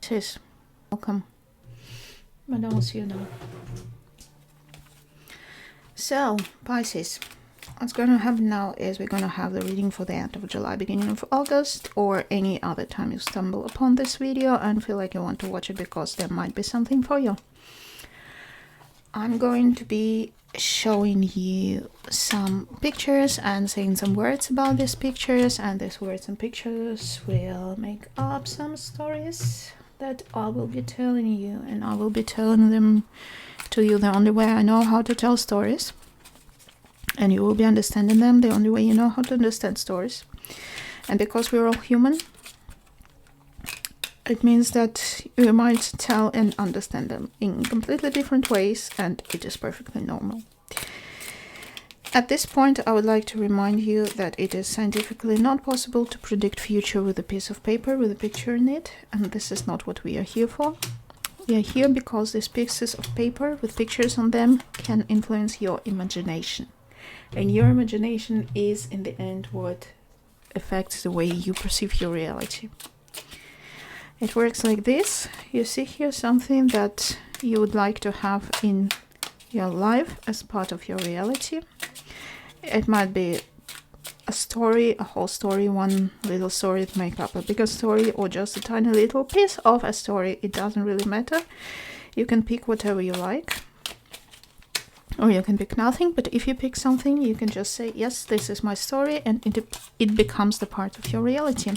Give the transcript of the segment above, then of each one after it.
Pisces, welcome. But I will see you now. So, Pisces, what's going to happen now is we're going to have the reading for the end of July, beginning of August, or any other time you stumble upon this video and feel like you want to watch it because there might be something for you. I'm going to be showing you some pictures and saying some words about these pictures, and these words and pictures will make up some stories that I will be telling you, and I will be telling them to you the only way I know how to tell stories, and you will be understanding them the only way you know how to understand stories. And because we're all human, it means that you might tell and understand them in completely different ways, and it is perfectly normal. At this point, I would like to remind you that it is scientifically not possible to predict future with a piece of paper with a picture in it, and this is not what we are here for. We are here because these pieces of paper with pictures on them can influence your imagination. And your imagination is, in the end, what affects the way you perceive your reality. It works like this. You see here something that you would like to have in your life as part of your reality. It might be a story, a whole story, one little story to make up a bigger story, or just a tiny little piece of a story. It doesn't really matter. You can pick whatever you like, or you can pick nothing. But if you pick something, you can just say, yes, this is my story, and it becomes the part of your reality.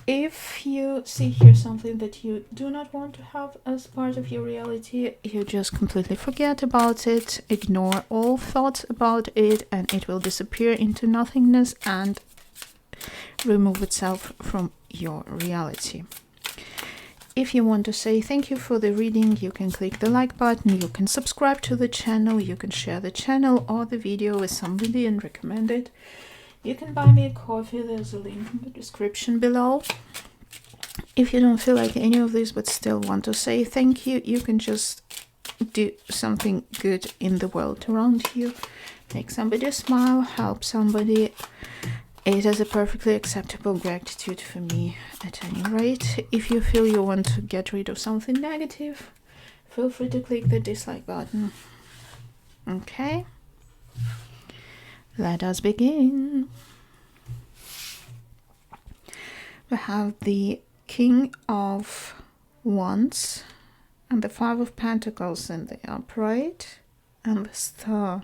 If you see here something that you do not want to have as part of your reality, you just completely forget about it, ignore all thoughts about it, and it will disappear into nothingness and remove itself from your reality. If you want to say thank you for the reading, you can click the like button, you can subscribe to the channel, you can share the channel or the video with somebody and recommend it. You can buy me a coffee, there's a link in the description below. If you don't feel like any of this but still want to say thank you, you can just do something good in the world around you. Make somebody smile, help somebody. It is a perfectly acceptable gratitude for me at any rate. If you feel you want to get rid of something negative, feel free to click the dislike button. Okay? Let us begin. We have the King of Wands and the Five of Pentacles in the upright and the Star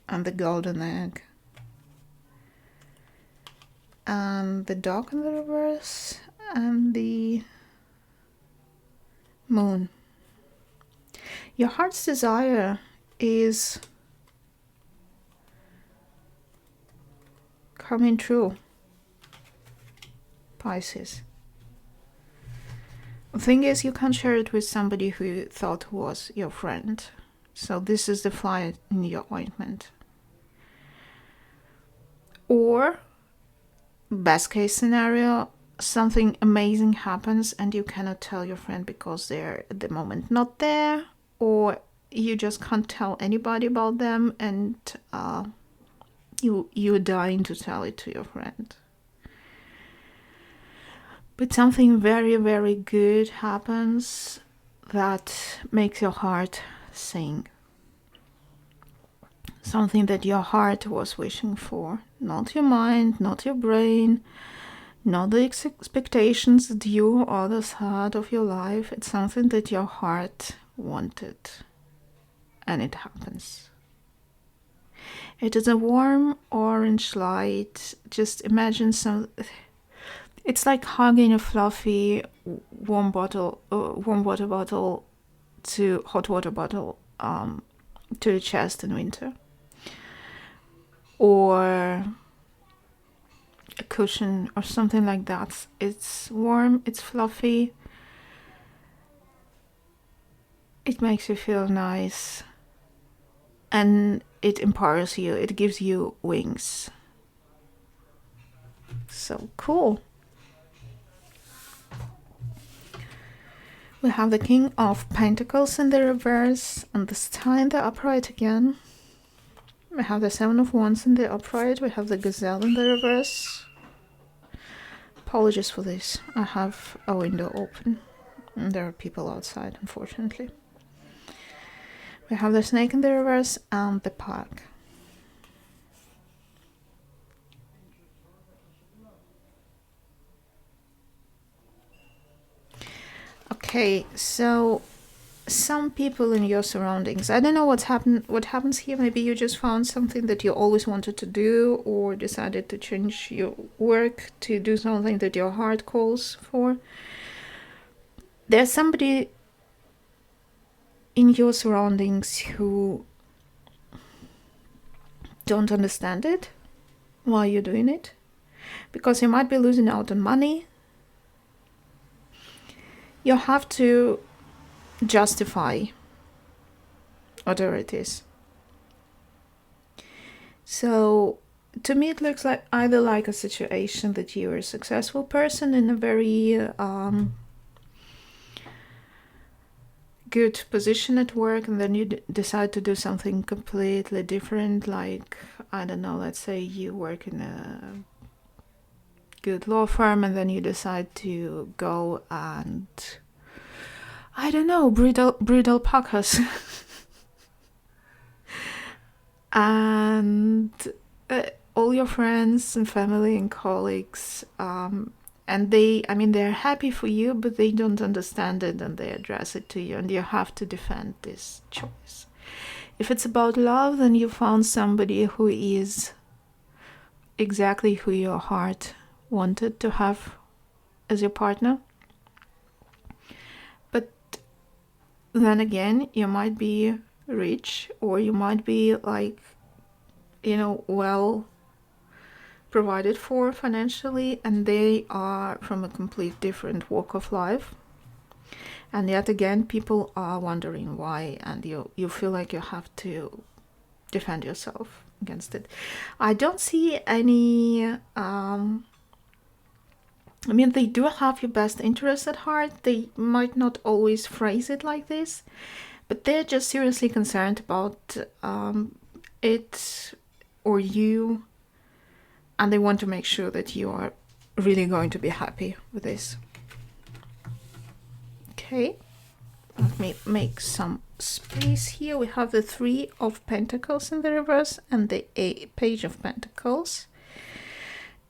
and the Golden Egg and the Dog in the reverse and the Moon. Your heart's desire is coming true, Pisces. The thing is, you can't share it with somebody who you thought was your friend. So this is the fly in your ointment. Or, best case scenario, something amazing happens and you cannot tell your friend because they're at the moment not there, or you just can't tell anybody about them, and you're dying to tell it to your friend. But something very, very good happens that makes your heart sing. Something that your heart was wishing for. Not your mind, not your brain, not the expectations that you or others had of your life. It's something that your heart wanted, and it happens. It is a warm orange light. Just imagine it's like hugging a fluffy warm water bottle to hot water bottle to the chest in winter, or a cushion or something like that. It's warm, it's fluffy, it makes you feel nice, and it empowers you, it gives you wings. So cool. We have the King of Pentacles in the reverse and the Star in the upright again. We have the Seven of Wands in the upright. We have the Gazelle in the reverse. Apologies for this. I have a window open and there are people outside, unfortunately. We have the Snake in the reverse and the Pack. Okay, so some people in your surroundings, I don't know what happens here. Maybe you just found something that you always wanted to do, or decided to change your work to do something that your heart calls for. There's somebody in your surroundings who don't understand it, why you're doing it, because you might be losing out on money. You have to justify whatever it is. So to me it looks like either like a situation that you're a successful person in a very good position at work, and then you decide to do something completely different, like, I don't know, let's say you work in a good law firm and then you decide to go and, I don't know, breed alpacas. And all your friends and family and colleagues, and they're happy for you, but they don't understand it and they address it to you, and you have to defend this choice. If it's about love, then you found somebody who is exactly who your heart wanted to have as your partner. But then again, you might be rich, or you might be like, well provided for financially, and they are from a complete different walk of life. And yet again, people are wondering why, and you feel like you have to defend yourself against it. I don't see any they do have your best interest at heart. They might not always phrase it like this, but they're just seriously concerned about it or you, and they want to make sure that you are really going to be happy with this. Okay, let me make some space here. We have the Three of Pentacles in the reverse and the Page of Pentacles.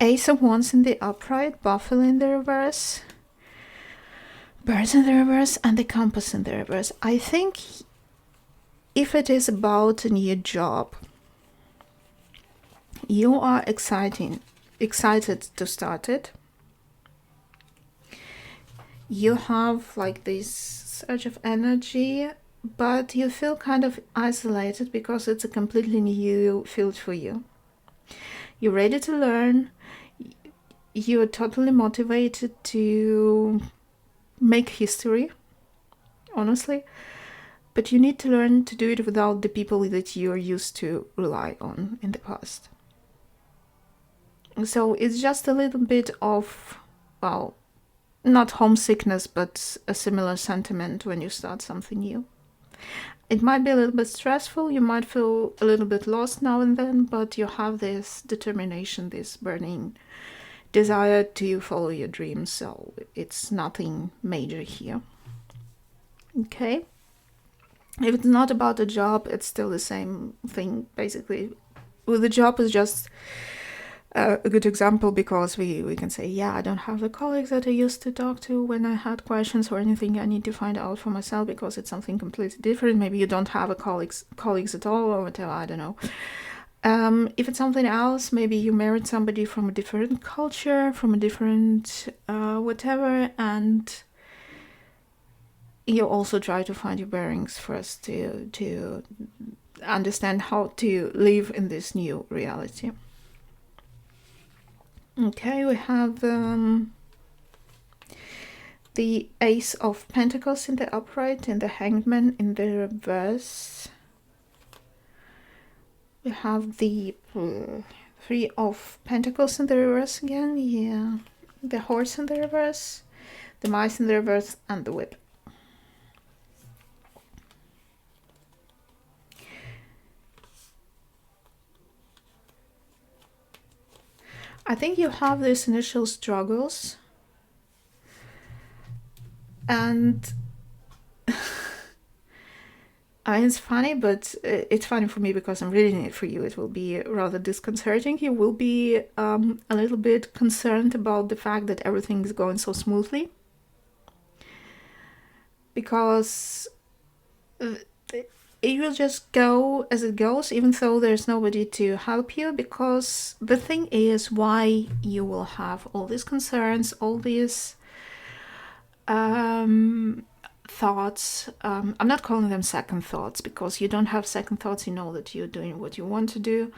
Ace of Wands in the upright, Buffalo in the reverse, Birds in the reverse, and the Compass in the reverse. I think if it is about a new job, you are excited to start it. You have like this surge of energy, but you feel kind of isolated because it's a completely new field for you. You're ready to learn. You're totally motivated to make history, honestly. But you need to learn to do it without the people that you're used to rely on in the past. So it's just a little bit of, well, not homesickness, but a similar sentiment when you start something new. It might be a little bit stressful, you might feel a little bit lost now and then, but you have this determination, this burning desire to follow your dreams, so it's nothing major here. Okay? If it's not about a job, it's still the same thing, basically. With the job is just a good example, because we can say, yeah, I don't have the colleagues that I used to talk to when I had questions or anything. I need to find out for myself because it's something completely different. Maybe you don't have a colleagues at all, or whatever, I don't know. If it's something else, maybe you married somebody from a different culture, from a different whatever, and you also try to find your bearings first to understand how to live in this new reality. Okay, we have the Ace of Pentacles in the upright and the Hangman in the reverse. We have the Three of Pentacles in the reverse again, yeah. The Horse in the reverse, the Mice in the reverse, and the Whip. I think you have these initial struggles, and it's funny, but it's funny for me because I'm reading it for you. It will be rather disconcerting. You will be a little bit concerned about the fact that everything is going so smoothly, because it will just go as it goes, even though there's nobody to help you. Because the thing is, why you will have all these concerns, all these thoughts. I'm not calling them second thoughts, because you don't have second thoughts. You know that you're doing what you want to do.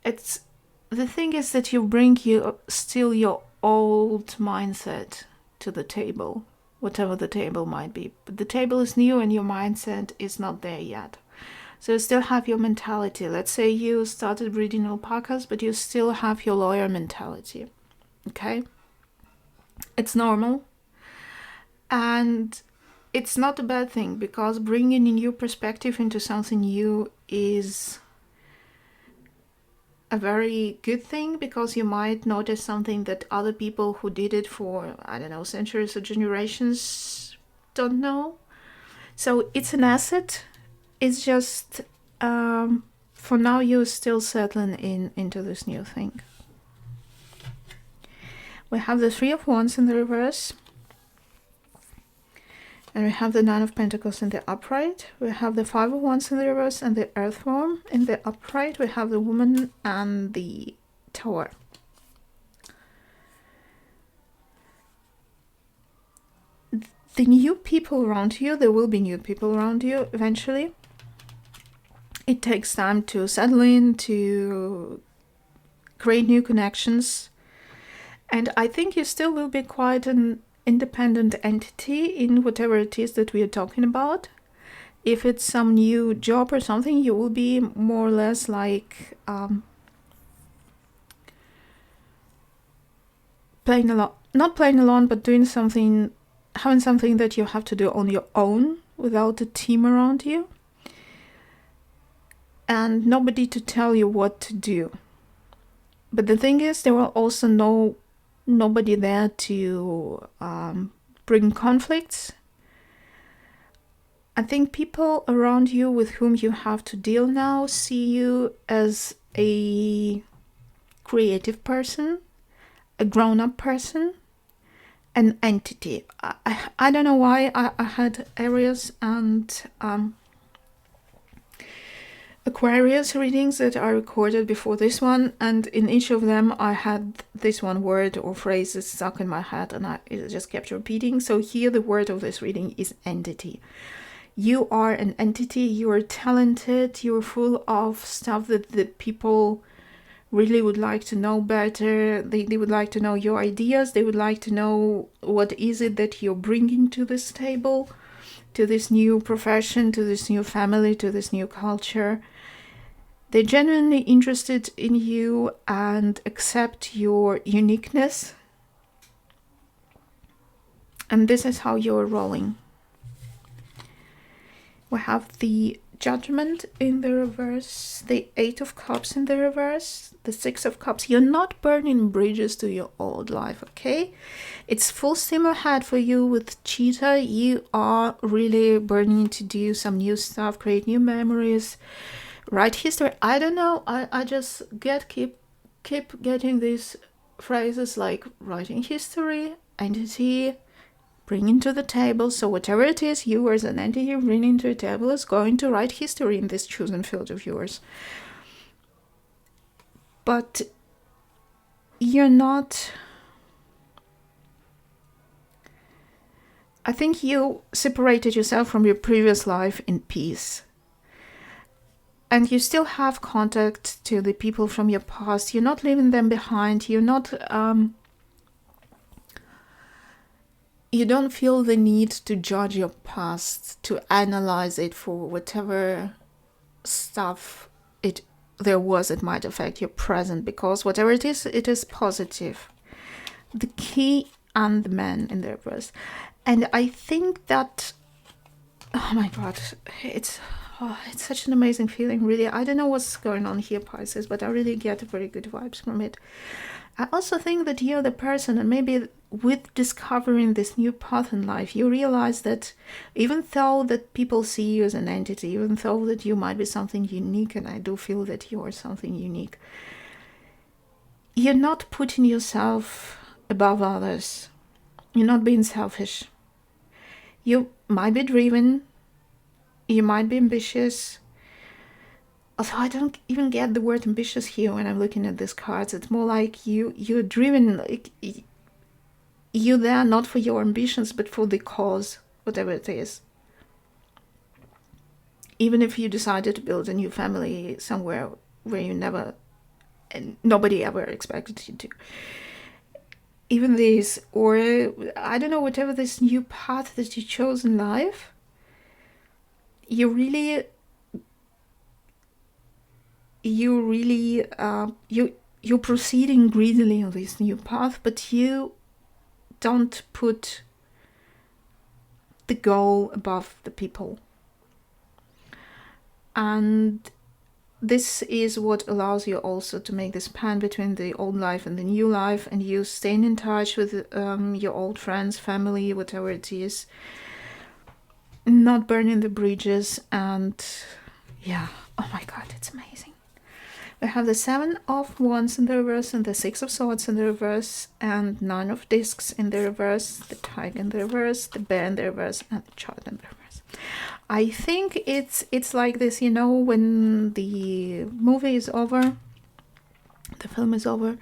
It's the thing is that you bring still your old mindset to the table, whatever the table might be. But the table is new and your mindset is not there yet. So you still have your mentality. Let's say you started breeding alpacas, but you still have your lawyer mentality. Okay? It's normal. And it's not a bad thing, because bringing a new perspective into something new is a very good thing, because you might notice something that other people who did it for, I don't know, centuries or generations don't know. So it's an asset. It's just for now you're still settling into this new thing. We have the Three of Wands in the reverse. And we have the Nine of Pentacles in the upright. We have the Five of Wands in the reverse and the Earthworm in the upright. We have the Woman and the Tower. The new people around you, there will be new people around you eventually. It takes time to settle in, to create new connections. And I think you still will be quite an independent entity in whatever it is that we are talking about. If it's some new job or something, you will be more or less like not playing alone, but doing something, having something that you have to do on your own without a team around you, and nobody to tell you what to do. But the thing is, there will also nobody there to bring conflicts. I think people around you with whom you have to deal now see you as a creative person, a grown-up person, an entity. I don't know why I had Aries and Aquarius readings that are recorded before this one, and in each of them I had this one word or phrase stuck in my head, and it just kept repeating. So here the word of this reading is entity. You are an entity, you are talented, you're full of stuff that the people really would like to know better. They would like to know your ideas, they would like to know what is it that you're bringing to this table, to this new profession, to this new family, to this new culture. They're genuinely interested in you and accept your uniqueness. And this is how you're rolling. We have the Judgment in the reverse, the Eight of Cups in the reverse, the Six of Cups. You're not burning bridges to your old life, okay? It's full steam ahead for you with Cheetah. You are really burning to do some new stuff, create new memories, write history. I don't know. I just keep getting these phrases like writing history, entity, bringing to the table. So whatever it is, you as an entity bringing to the table is going to write history in this chosen field of yours. But you're not... I think you separated yourself from your previous life in peace. And you still have contact to the people from your past. You're not leaving them behind. You're not... you don't feel the need to judge your past, to analyze it for whatever stuff there was that might affect your present, because whatever it is positive. The Key and the Man in the reverse. And I think that, oh my God, it's Oh, it's such an amazing feeling, really. I don't know what's going on here, Pisces, but I really get very good vibes from it. I also think that you're the person, and maybe with discovering this new path in life, you realize that even though that people see you as an entity, even though that you might be something unique, and I do feel that you are something unique, you're not putting yourself above others. You're not being selfish. You might be driven, you might be ambitious. Also, I don't even get the word ambitious here when I'm looking at these cards. It's more like you're driven, like you're there not for your ambitions, but for the cause, whatever it is. Even if you decided to build a new family somewhere where you never, and nobody ever expected you to. Even this, or I don't know, whatever this new path that you chose in life, you're proceeding greedily on this new path, but you don't put the goal above the people. And this is what allows you also to make this span between the old life and the new life, and you staying in touch with your old friends, family, whatever it is, not burning the bridges. And yeah, oh my god, it's amazing. We have the 7 of Wands in the reverse, and the 6 of Swords in the reverse, and 9 of Discs in the reverse, the Tiger in the reverse, the Bear in the reverse, and the Child in the reverse. I think it's like this, you know, when the movie is over, the film is over,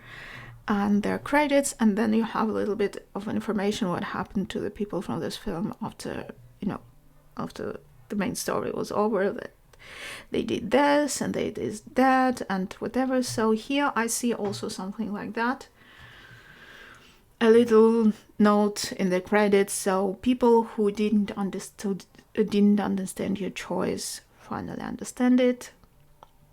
and there are credits, and then you have a little bit of information what happened to the people from this film after, you know, after the main story was over, that they did this and they did that and whatever. So here I see also something like that, a little note in the credits. So people who didn't understand your choice finally understand it.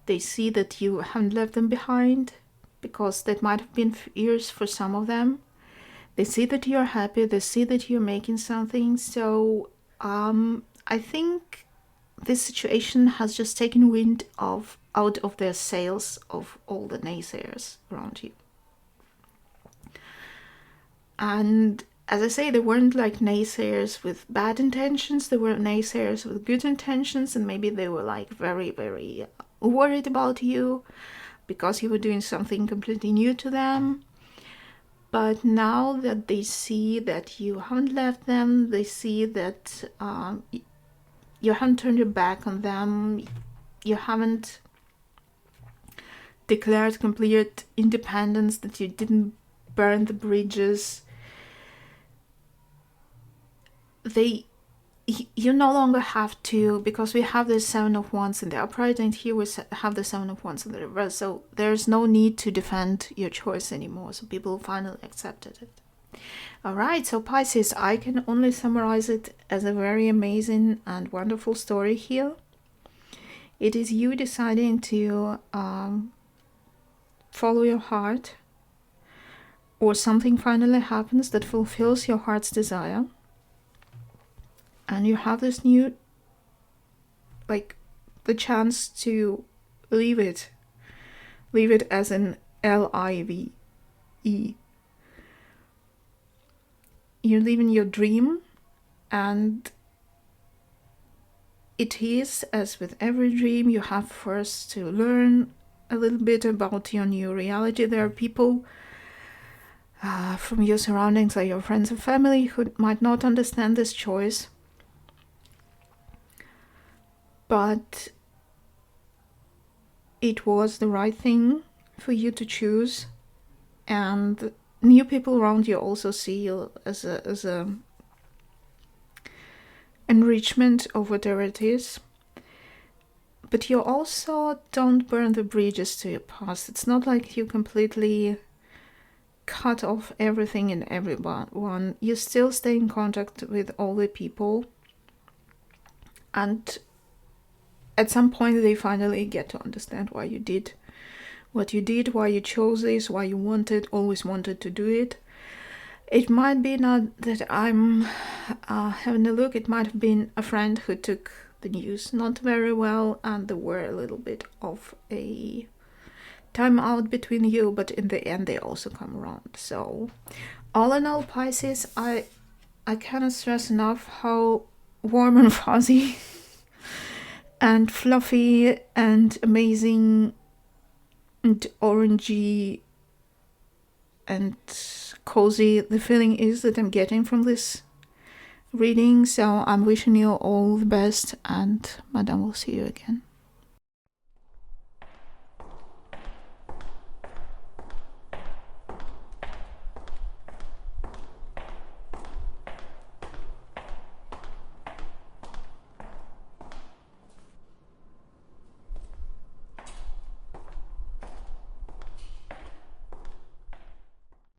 They see that you haven't left them behind, because that might have been years for some of them. They see that you're happy, they see that you're making something. So I think this situation has just taken wind out of their sails of all the naysayers around you. And as I say, they weren't like naysayers with bad intentions, they were naysayers with good intentions, and maybe they were like very, very worried about you because you were doing something completely new to them. But now that they see that you haven't left them, they see that you haven't turned your back on them, you haven't declared complete independence, that you didn't burn the bridges, you no longer have to, because we have the 7 of Wands in the upright, and here we have the 7 of Wands in the reverse, so there's no need to defend your choice anymore. So people finally accepted it. Alright, so Pisces, I can only summarize it as a very amazing and wonderful story here. It is you deciding to follow your heart, or something finally happens that fulfills your heart's desire. And you have this new, like, the chance to leave it as an L-I-V-E. You're living your dream, and it is, as with every dream, you have first to learn a little bit about your new reality. There are people from your surroundings, like your friends and family, who might not understand this choice. But it was the right thing for you to choose, and new people around you also see you as a enrichment of whatever it is. But you also don't burn the bridges to your past. It's not like you completely cut off everything and everyone. You still stay in contact with all the people, and at some point they finally get to understand why you did what you did, why you chose this, why you always wanted to do it. It might be not that I'm having a look, it might have been a friend who took the news not very well, and there were a little bit of a time out between you, but in the end they also come around. So all in all, Pisces, I cannot stress enough how warm and fuzzy and fluffy and amazing and orangey and cozy the feeling is that I'm getting from this reading. So I'm wishing you all the best, and Madame will see you again.